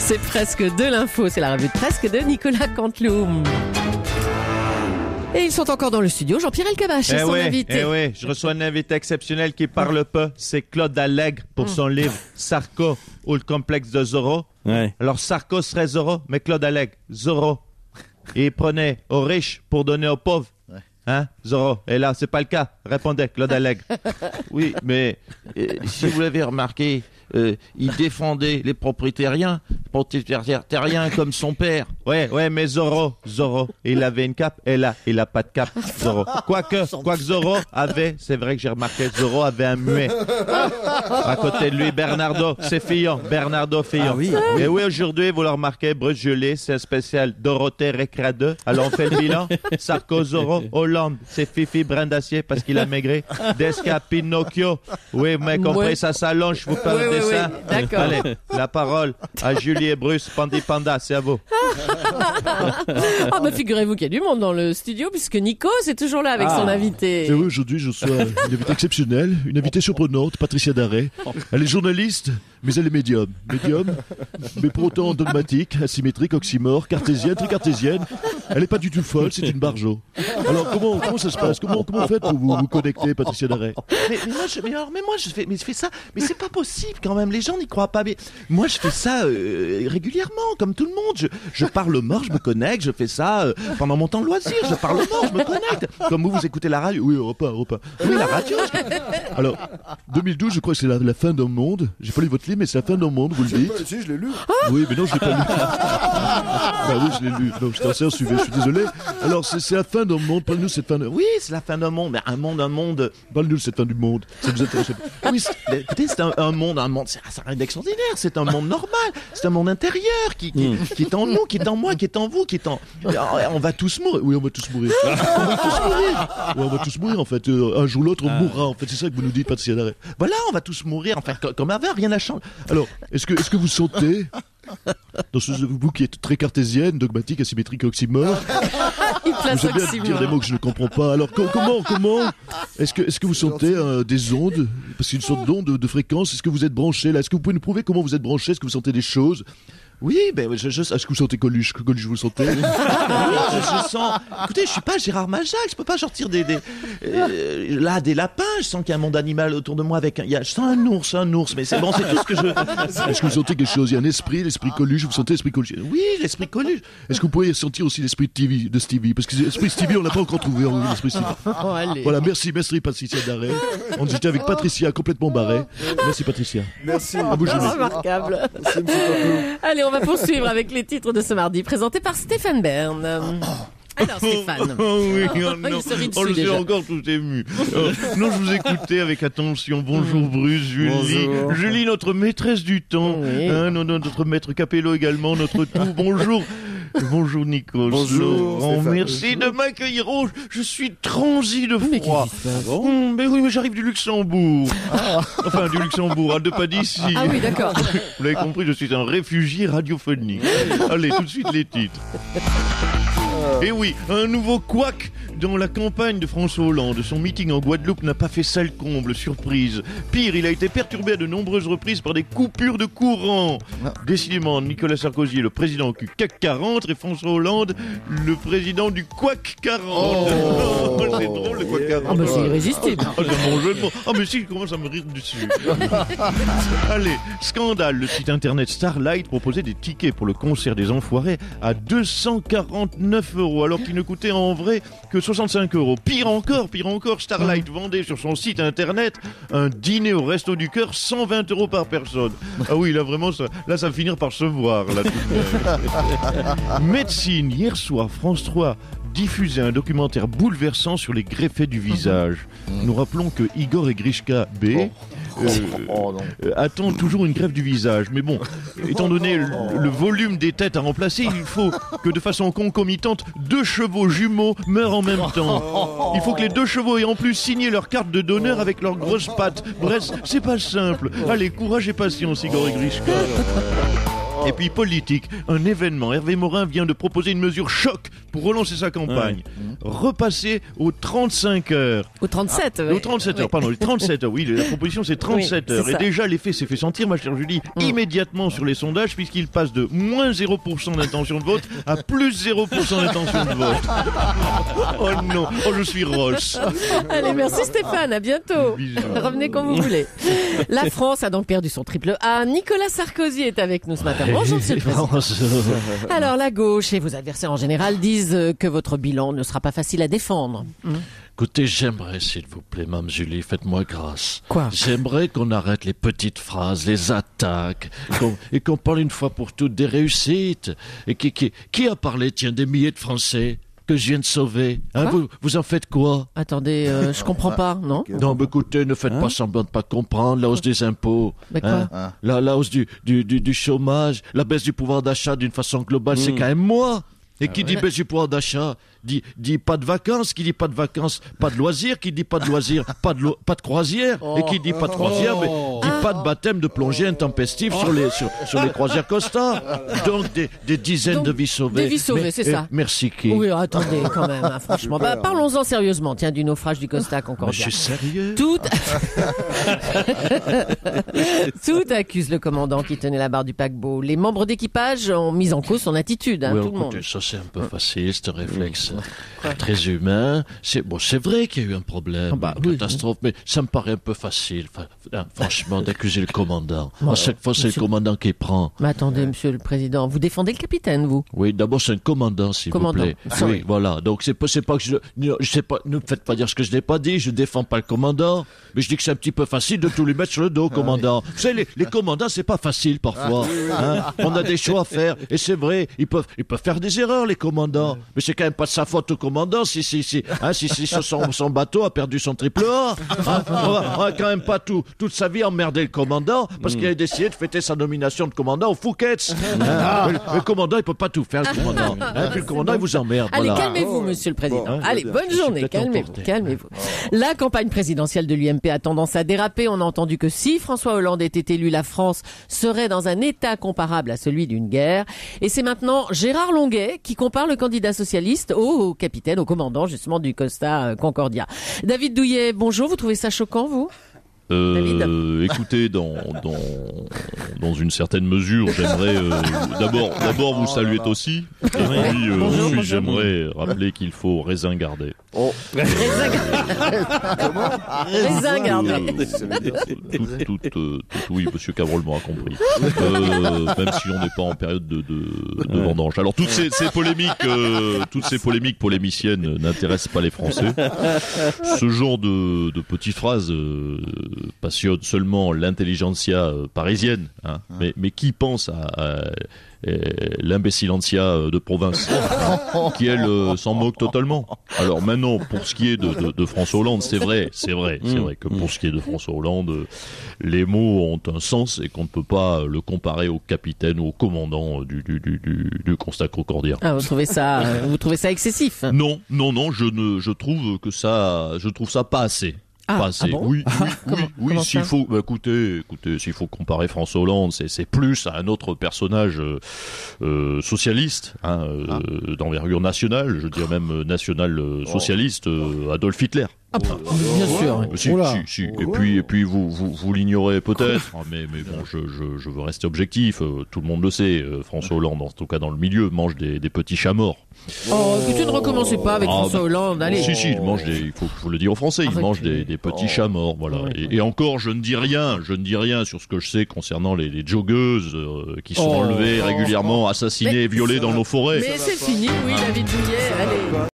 C'est presque de l'info, c'est la revue de presque de Nicolas Canteloup. Et ils sont encore dans le studio, Jean-Pierre Elkabbach est son invité. Je reçois un invité exceptionnel qui parle peu, c'est Claude Allègre pour son livre Sarko ou le complexe de Zorro. Ouais. Alors Sarko serait Zorro, mais Claude Allègre, Zorro. Et il prenait aux riches pour donner aux pauvres. Hein, Zorro? Et là, c'est pas le cas. Répondait Claude Allègre. Oui, mais si vous l'avez remarqué, il défendait les propriétaires terriens comme son père. Ouais, mais Zorro, il avait une cape, et là, il a pas de cape, Zorro. Quoique Zorro avait, c'est vrai que j'ai remarqué, Zorro avait un muet. À côté de lui, Bernardo Fillon. Ah oui. Et oui, aujourd'hui, vous le remarquez, Bruce Joly, c'est un spécial Dorothée Récréa 2. Alors, on fait le bilan. Sarko, Zorro, Hollande, c'est Fifi Brindacier parce qu'il a maigri. Desca, Pinocchio. Oui, vous m'avez compris, ça s'allonge, je vous parle de dessin. D'accord. Allez, la parole à Julie et Bruce, Pandi Panda, c'est à vous. Ah bah figurez-vous qu'il y a du monde dans le studio puisque Nico c'est toujours là avec son invité. Et oui, aujourd'hui, je reçois une invitée exceptionnelle, une invitée surprenante, Patricia Darret. Elle est journaliste, mais elle est médium. Médium, mais pour autant dogmatique, asymétrique, oxymore, cartésienne, tricartésienne. Elle n'est pas du tout folle, c'est une barjo. Alors, comment ça se passe? Comment vous faites pour vous connecter, Patricia Darret? Mais moi je fais ça, mais c'est pas possible quand même, les gens n'y croient pas. Mais moi je fais ça régulièrement, comme tout le monde. Je parle mort, je me connecte, je fais ça pendant mon temps de loisir, je parle mort, je me connecte. Comme vous écoutez la radio. Oui, Europe 1. Oui, la radio. Alors, 2012, je crois que c'est la fin d'un monde. J'ai pas lu votre livre, mais c'est la fin d'un monde, vous le dites. Si, je l'ai lu. Oui, mais non, je l'ai pas lu. Bah oui, je l'ai lu. Non, j'étais assez suivi, je suis désolé. Alors, c'est la fin d'un monde. Parle-nous de cette fin de... Oui, c'est la fin d'un monde, mais un monde. Parle-nous de cette fin du monde. Ça nous intéresse. Oui, écoutez, c'est un monde, c'est rien d'extraordinaire. C'est un monde normal. C'est un monde intérieur qui est en nous, qui est en moi, qui est en vous, qui est en... On va tous mourir. Oui, on va tous mourir. On va tous mourir. Ouais, on va tous mourir, en fait. Un jour ou l'autre, on mourra. En fait, c'est ça que vous nous dites, Patricia Darret. Voilà, on va tous mourir. Enfin, comme avant, rien n'a changé. Alors, est-ce que vous sentez, vous qui êtes très cartésienne, dogmatique, asymétrique, oxymore, vous aimez bien dire des mots que je ne comprends pas. Alors, comment est-ce que vous sentez des ondes? Parce qu'il y a une sorte d'onde de fréquence. Est-ce que vous êtes branché là? Est-ce que vous pouvez nous prouver comment vous êtes branché? Est-ce que vous sentez des choses? Oui, ben est-ce que vous sentez Coluche? Coluche, vous le sentez? je sens... Écoutez, je suis pas Gérard Majac, je peux pas sortir des lapins, je sens qu'il y a un monde animal autour de moi avec je sens un ours, mais c'est bon, c'est tout ce que je... Est-ce que vous sentez quelque chose? Il y a un esprit, l'esprit Coluche, vous sentez l'esprit Coluche? Oui, l'esprit Coluche. Est-ce que vous pouvez sentir aussi l'esprit de Stevie? Parce que l'esprit Stevie, on l'a pas encore trouvé, l'esprit Stevie. Voilà, merci Patricia Darret. On était avec Patricia complètement barrée. Merci Patricia. Merci. À vous, Julie. Remarquable. Merci, monsieur Canteloup. Allez, on va poursuivre avec les titres de ce mardi présentés par Stéphane Bern. Alors Stéphane, Oui, il se rit dessus je suis déjà. encore tout ému. Non, je vous écoutais avec attention. Bonjour Bruce, Julie. Bonjour. Julie, notre maîtresse du temps. Oui. Notre maître Capello également, notre tout. Bonjour. Bonjour Nico. Bonjour, Stéphane. Merci de m'accueillir. Oh, je suis transi de Mais froid. qu'est-ce qui se passe Mais oui, mais j'arrive du Luxembourg. Enfin, du Luxembourg, de pas d'ici. Ah oui, d'accord. Vous l'avez compris, je suis un réfugié radiophonique. Allez, tout de suite les titres. Et oui, un nouveau couac dans la campagne de François Hollande. Son meeting en Guadeloupe n'a pas fait sale comble, surprise. Pire, il a été perturbé à de nombreuses reprises par des coupures de courant. Décidément, Nicolas Sarkozy est le président du CAC 40 et François Hollande le président du Couac 40. C'est drôle le Couac 40. Ah bah c'est irrésistible. Ah, c'est mon jeu de mots. Ah mais si, il commence à me rire dessus. Allez, scandale. Le site internet Starlight proposait des tickets pour le concert des Enfoirés à 249 € alors qu'il ne coûtait en vrai que 65 €. Pire encore, Starlight vendait sur son site internet un dîner au Resto du Cœur 120 € par personne. Ah oui, là vraiment, ça va finir par se voir. Là, tout Médecine, hier soir, France 3 diffusait un documentaire bouleversant sur les greffés du visage. Nous rappelons que Igor et Grishka B attendent toujours une greffe du visage. Mais bon, étant donné le volume des têtes à remplacer, il faut que de façon concomitante, 2 chevaux jumeaux meurent en même temps. Il faut que les 2 chevaux aient en plus signé leur carte de donneur avec leurs grosses pattes. Bref, c'est pas simple. Allez, courage et patience, Igor et Grishka. Et puis politique, un événement. Hervé Morin vient de proposer une mesure choc pour relancer sa campagne. Repasser aux 35 heures. Au 37. Aux 37 heures, pardon, les 37 heures. Oui, la proposition c'est 37 Oui, heures. c'est Et ça. déjà l'effet s'est fait sentir, ma chère Julie, immédiatement sur les sondages, puisqu'il passe de moins 0% d'intention de vote à plus 0% d'intention de vote. Oh non, oh je suis Ross. Allez, merci Stéphane, à bientôt. Bisous. Revenez quand vous voulez. La France a donc perdu son triple A. Nicolas Sarkozy est avec nous ce matin. Bonjour, monsieur le président. Alors, la gauche et vos adversaires en général disent que votre bilan ne sera pas facile à défendre. Écoutez, j'aimerais, s'il vous plaît, Mme Julie, faites-moi grâce. Quoi ? J'aimerais qu'on arrête les petites phrases, les attaques, et qu'on parle une fois pour toutes des réussites. Et qui a parlé, tiens, des milliers de Français que je viens de sauver, hein, vous en faites quoi? Attendez, je comprends pas, non? Non, mais écoutez, ne faites pas semblant de pas comprendre la hausse des impôts, Mais quoi? la hausse du chômage, la baisse du pouvoir d'achat d'une façon globale, c'est quand même moi. Et qui dit baisse du pouvoir d'achat, dit pas de vacances, qui dit pas de vacances, pas de loisirs, qui dit pas de loisirs, pas de croisière, et qui dit pas de croisière, mais dit pas de baptême de plongée intempestive sur les croisières Costa. Donc des dizaines Donc, de vies sauvées. des vies sauvées, c'est ça. Merci qui? Oui, attendez, quand même, hein, franchement. Bah, parlons-en sérieusement, tiens, du naufrage du Costa Concordia. Je suis sérieux. Tout accuse le commandant qui tenait la barre du paquebot. Les membres d'équipage ont mis en cause son attitude, hein, Oui, tout le monde. écoutez, ça c'est un peu facile, ce réflexe très humain. C'est vrai qu'il y a eu un problème, une catastrophe, mais ça me paraît un peu facile, franchement, d'accuser le commandant. À chaque fois, c'est le commandant qui prend. Mais attendez, monsieur le président, vous défendez le capitaine, vous? Oui, d'abord, c'est un commandant, s'il vous plaît. Sorry. Oui, voilà. Donc, c'est pas que je sais pas, ne me faites pas dire ce que je n'ai pas dit, je défends pas le commandant, mais je dis que c'est un petit peu facile de tout lui mettre sur le dos, commandant. Vous savez, les commandants, c'est pas facile, parfois. Hein. On a des choix à faire, et c'est vrai, ils peuvent faire des erreurs, les commandants. Mais c'est quand même pas de sa faute au commandant si son bateau a perdu son triple A. Hein. On va quand même pas toute sa vie emmerder le commandant parce qu'il a décidé de fêter sa nomination de commandant au Fouquet's. Le commandant, il peut pas tout faire, le commandant. Puis le commandant, il vous emmerde. Allez, Voilà. calmez-vous, monsieur le président. Bon, Allez, bonne je suis journée, peut-être calmez-vous. La campagne présidentielle de l'UMP a tendance à déraper. On a entendu que si François Hollande était élu, la France serait dans un état comparable à celui d'une guerre. Et c'est maintenant Gérard Longuet qui compare le candidat socialiste au capitaine, au commandant justement du Costa Concordia. David Douillet, bonjour, vous trouvez ça choquant, vous ? Écoutez, dans une certaine mesure, j'aimerais d'abord vous saluer aussi, et puis j'aimerais rappeler qu'il faut raisin garder. Raisin gardé. Oui, monsieur Cavrol m'aura compris. Même si on n'est pas en période de vendange. Alors toutes ces polémiques polémiciennes n'intéressent pas les Français. Ce genre de petites phrases passionne seulement l'intelligentsia parisienne, hein. Mais qui pense à l'imbécilentia de province, qui elle s'en moque totalement. Alors maintenant, pour ce qui est de François Hollande, c'est vrai que pour ce qui est de François Hollande, les mots ont un sens et qu'on ne peut pas le comparer au capitaine ou au commandant du Costa Concordia. Ah, vous trouvez ça excessif? Non, je trouve ça pas assez. Pas assez. Bon Oui. Comment S'il ça faut, écoutez, s'il faut comparer François Hollande, c'est plus à un autre personnage socialiste, d'envergure nationale, je dirais même national socialiste, Adolf Hitler. Bien sûr. Si. Et puis vous l'ignorez peut-être, mais bon, je veux rester objectif. Tout le monde le sait. François Hollande, en tout cas dans le milieu, mange des petits chats morts. Oh, écoutez, ne recommencez pas avec François Hollande, allez. Si, il mange il faut le dire aux Français, il mange des petits chats morts, voilà. Et encore, je ne dis rien sur ce que je sais concernant les joggeuses qui sont enlevées régulièrement, assassinées et violées dans nos forêts. Mais c'est fini, oui, David Douillet, allez.